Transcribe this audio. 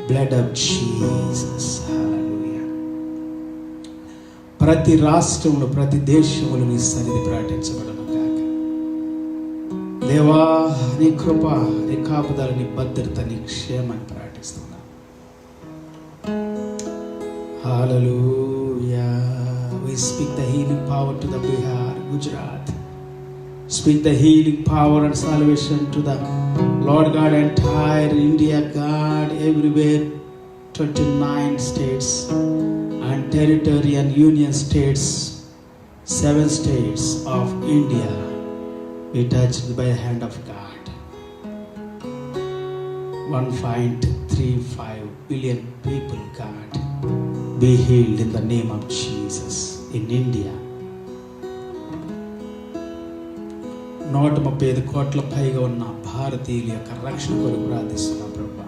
blood of Jesus. Hallelujah. ప్రతి రాష్ట్రంలో ప్రతి దేశంలో నీ సన్నిధి ప్రకటించబడను కాక. దేవా నీ కృప, నీ కాపుదల, నీ భద్రత, నీ క్షేమాన్ని ప్రకటిస్తున్నా. Hallelujah. We speak the healing power to the Bihar, Gujarat. Speak the healing power and salvation to the Lord God, entire India, God, everywhere, 29 states and territory and union states, 7 states of India be touched by the hand of God. 1.35 billion people, God, be healed in the name of Jesus in India. 135 కోట్ల పైగా ఉన్న భారతీయుల యొక్క రక్షణ కొరకు ప్రార్థిస్తున్నాం ప్రభు.